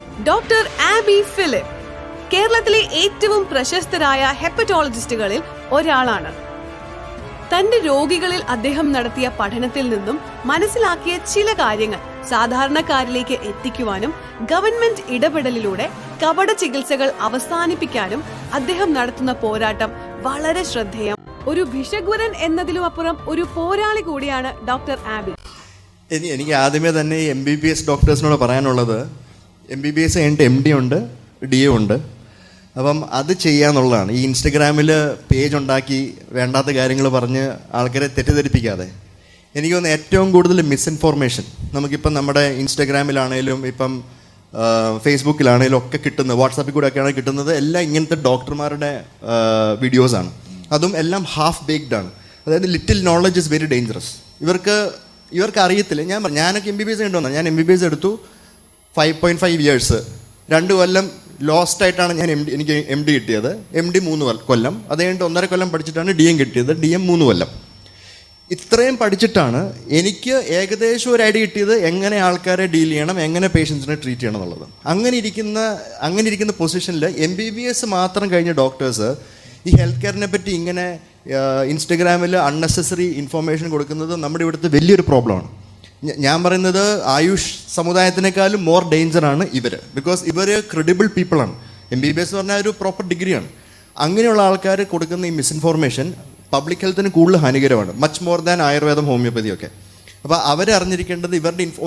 Doctor ആബി Philip കേരളത്തിലെ ഏറ്റവും പ്രശസ്തരായ ഹെപ്പറ്റോളജിസ്റ്റുകളിൽ ഒരാളാണ്. തന്റെ രോഗികളിൽ അദ്ദേഹം നടത്തിയ പഠനത്തിൽ നിന്നും മനസ്സിലാക്കിയ ചില കാര്യങ്ങൾ സാധാരണക്കാരിലേക്ക് എത്തിക്കുവാനും ഗവൺമെന്റ് ഇടപെടലിലൂടെ കപട ചികിത്സകൾ അവസാനിപ്പിക്കാനും അദ്ദേഹം നടത്തുന്ന പോരാട്ടം വളരെ ശ്രദ്ധേയം. ഒരു ഭിഷഗ്വരൻ എന്നതിലുമപ്പുറം ഒരു പോരാളി കൂടിയാണ് ഡോക്ടർ ആബി. എനിക്ക് ആദ്യമേ തന്നെ ഈ MBBS ഡോക്ടേഴ്സിനോട് പറയാനുള്ളത്, MBBS കഴിഞ്ഞിട്ട് MD ഉണ്ട്, DA ഉണ്ട്. അപ്പം അത് ചെയ്യാന്നുള്ളതാണ്. ഈ ഇൻസ്റ്റഗ്രാമിൽ പേജ് ഉണ്ടാക്കി വേണ്ടാത്ത കാര്യങ്ങൾ പറഞ്ഞ് ആൾക്കാരെ തെറ്റിദ്ധരിപ്പിക്കാതെ. എനിക്ക് തോന്നുന്നു ഏറ്റവും കൂടുതൽ മിസ്ഇൻഫോർമേഷൻ നമുക്കിപ്പം നമ്മുടെ ഇൻസ്റ്റഗ്രാമിലാണേലും ഇപ്പം ഫേസ്ബുക്കിലാണേലും ഒക്കെ കിട്ടുന്നത്, വാട്സാപ്പിൽ കൂടെ ഒക്കെയാണ് കിട്ടുന്നത്, എല്ലാം ഇങ്ങനത്തെ ഡോക്ടർമാരുടെ വീഡിയോസാണ്. അതും എല്ലാം ഹാഫ് ബേക്ക്ഡ് ആണ്. അതായത് little knowledge is very dangerous. ഇവർക്ക് അറിയത്തില്ല. ഞാനൊക്കെ MBBS ഉണ്ടോന്നാണ്. ഞാൻ MBBS എടുത്തു 5.5 years, 2 കൊല്ലം ലോസ്റ്റ് ആയിട്ടാണ് എനിക്ക് MD കിട്ടിയത്. MD 3 കൊല്ലം, അത് കഴിഞ്ഞിട്ട് 1.5 കൊല്ലം പഠിച്ചിട്ടാണ് DM കിട്ടിയത്. DM 3 കൊല്ലം. ഇത്രയും പഠിച്ചിട്ടാണ് എനിക്ക് ഏകദേശം ഒരു ഐഡിയ കിട്ടിയത് എങ്ങനെ ആൾക്കാരെ ഡീൽ ചെയ്യണം, എങ്ങനെ പേഷ്യൻസിനെ ട്രീറ്റ് ചെയ്യണം എന്നുള്ളത്. അങ്ങനെ ഇരിക്കുന്ന പൊസിഷനിൽ MBBS മാത്രം കഴിഞ്ഞ ഡോക്ടേഴ്സ് ഈ ഹെൽത്ത് കെയറിനെ പറ്റി ഇങ്ങനെ ഇൻസ്റ്റഗ്രാമിൽ അൺനെസസറി ഇൻഫർമേഷൻ കൊടുക്കുന്നത് നമ്മുടെ ഇവിടുത്തെ വലിയൊരു പ്രോബ്ലമാണ്. ഞാൻ പറയുന്നത് ആയുഷ് സമുദായത്തിനേക്കാളും മോർ ഡേഞ്ചറാണ് ഇവർ. ബിക്കോസ് ഇവർ ക്രെഡിബിൾ പീപ്പിളാണ്. MBBS എന്ന് പറഞ്ഞാൽ ഒരു പ്രോപ്പർ ഡിഗ്രിയാണ്. അങ്ങനെയുള്ള ആൾക്കാർ കൊടുക്കുന്ന ഈ മിസ്ഇൻഫോർമേഷൻ പബ്ലിക് ഹെൽത്തിന് കൂടുതൽ ഹാനികരമാണ്, മച്ച് മോർ ദാൻ ആയുർവേദം, ഹോമിയോപ്പതി ഒക്കെ. അപ്പോൾ അവരറിഞ്ഞിരിക്കേണ്ടത്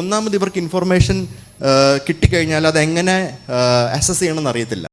ഒന്നാമത് ഇവർക്ക് ഇൻഫർമേഷൻ കിട്ടിക്കഴിഞ്ഞാൽ അതെങ്ങനെ അസസ് ചെയ്യണമെന്ന് അറിയത്തില്ല.